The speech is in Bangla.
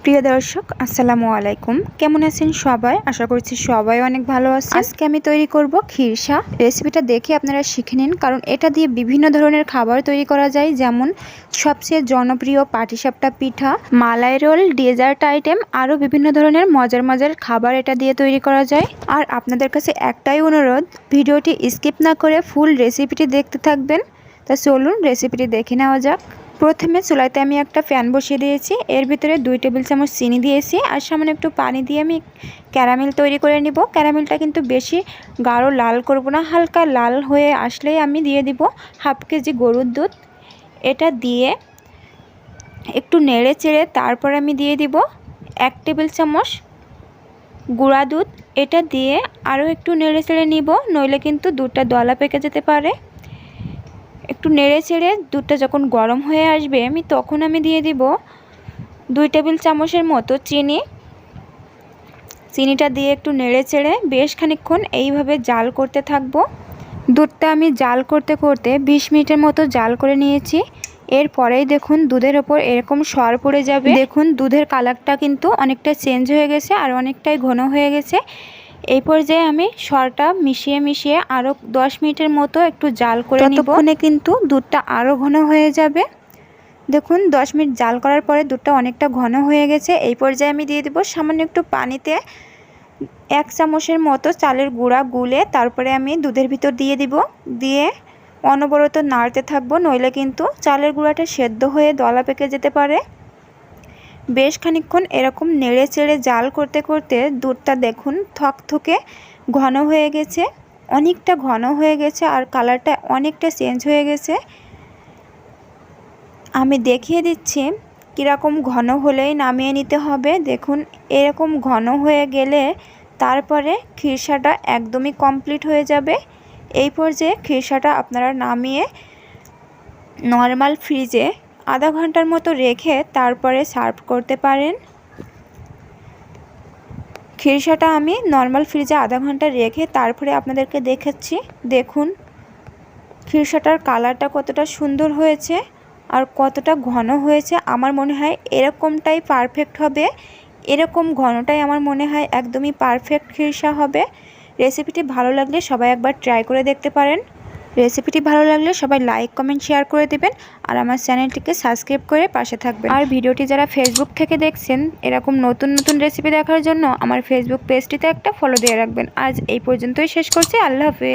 প্রিয় দর্শক আসসালামু আলাইকুম, কেমন আছেন সবাই? আশা করছি সবাই অনেক ভালো আছে। আজকে আমি তৈরি করব খিরসা। রেসিপিটা দেখে আপনারা শিখে নিন, কারণ এটা দিয়ে বিভিন্ন ধরনের খাবার তৈরি করা যায়, যেমন সবচেয়ে জনপ্রিয় পাটিসাপটা পিঠা, মালাই রোল, ডেজার্ট আইটেম, আরও বিভিন্ন ধরনের মজার মজার খাবার এটা দিয়ে তৈরি করা যায়। আর আপনাদের কাছে একটাই অনুরোধ, ভিডিওটি স্কিপ না করে ফুল রেসিপিটি দেখতে থাকবেন। তা চলুন রেসিপিটি দেখে নেওয়া যাক। প্রথমে চুলাতে আমি একটা প্যান বসিয়ে দিয়েছি, এর ভিতরে 2 টেবিল চামচ চিনি দিয়েছি আর সামান্য একটু পানি দিয়ে আমি ক্যারামেল তৈরি করে নিব। ক্যারামেলটা কিন্তু বেশি গাঢ় লাল করব না, হালকা লাল হয়ে আসলেই আমি দিয়ে দিব 1/2 কেজি গরুর দুধ। এটা দিয়ে একটু নেড়ে চেড়ে তারপর আমি দিয়ে দিব 1 টেবিল চামচ গুঁড়া দুধ। এটা দিয়ে আরও একটু নেড়ে চেড়ে নিব, নইলে কিন্তু দুধটা দলা পেকে যেতে পারে। একটু নেড়ে চেড়ে দুধটা যখন গরম হয়ে আসবে তখন আমি দিয়ে দিব 2 টেবিল চামচের মতো চিনি। চিনিটা দিয়ে একটু নেড়ে চেড়ে বেশ খানিকক্ষণ এইভাবে জাল করতে থাকবো। দুধটা আমি জাল করতে করতে 20 মিনিটের মতো জাল করে নিয়েছি। এরপরেই দেখুন দুধের ওপর এরকম সর পড়ে যাবে। দেখুন দুধের কালারটা কিন্তু অনেকটা চেঞ্জ হয়ে গেছে আর অনেকটাই ঘন হয়ে গেছে। এই পর্যায়ে আমি সরটা মিশিয়ে মিশিয়ে আরও 10 মিনিটের মতো একটু জাল করে নিব। ততক্ষণে কিন্তু দুধটা আরও ঘন হয়ে যাবে। দেখুন 10 মিনিট জাল করার পরে দুধটা অনেকটা ঘন হয়ে গেছে। এই পর্যায়ে আমি দিয়ে দিব সামান্য একটু পানিতে 1 চামচের মতো চালের গুঁড়া গুলে তারপরে আমি দুধের ভিতর দিয়ে দিব। দিয়ে অনবরত নাড়তে থাকবো, নইলে কিন্তু চালের গুঁড়াটা সেদ্ধ হয়ে দলা পেকে যেতে পারে। বেশ খানিকক্ষণ এরকম নেড়ে চেড়ে জাল করতে করতে দুধটা দেখুন থকথকে ঘন হয়ে গেছে, অনেকটা ঘন হয়ে গেছে আর কালারটা অনেকটা চেঞ্জ হয়ে গেছে। আমি দেখিয়ে দিচ্ছি কীরকম ঘন হলেই নামিয়ে নিতে হবে। দেখুন এরকম ঘন হয়ে গেলে তারপরে খিরসাটা একদমই কমপ্লিট হয়ে যাবে। এই পর্যায়ে খিরসাটা আপনারা নামিয়ে নর্মাল ফ্রিজে আধা ঘন্টার মতো রেখে তারপরে সার্ভ করতে পারেন। খিরসাটা আমি নর্মাল ফ্রিজে আধা ঘন্টা রেখে তারপরে আপনাদেরকে দেখাচ্ছি। দেখুন খিরসাটার কালারটা কতটা সুন্দর হয়েছে আর কতটা ঘন হয়েছে। আমার মনে হয় এরকমটাই পারফেক্ট হবে, এরকম ঘনটাই আমার মনে হয় একদমই পারফেক্ট খিরসা হবে। রেসিপিটি ভালো লাগলে সবাই একবার ট্রাই করে দেখতে পারেন। রেসিপিটি ভালো লাগলে সবাই লাইক কমেন্ট শেয়ার করে দেবেন আর আমার চ্যানেলটিকে সাবস্ক্রাইব করে পাশে থাকবেন। আর ভিডিওটি যারা ফেসবুক থেকে দেখছেন এরকম নতুন নতুন রেসিপি দেখার জন্য আমার ফেসবুক পেজটিতে একটা ফলো দিয়ে রাখবেন। আজ এই পর্যন্তই শেষ করছি। আল্লাহ হাফেজ।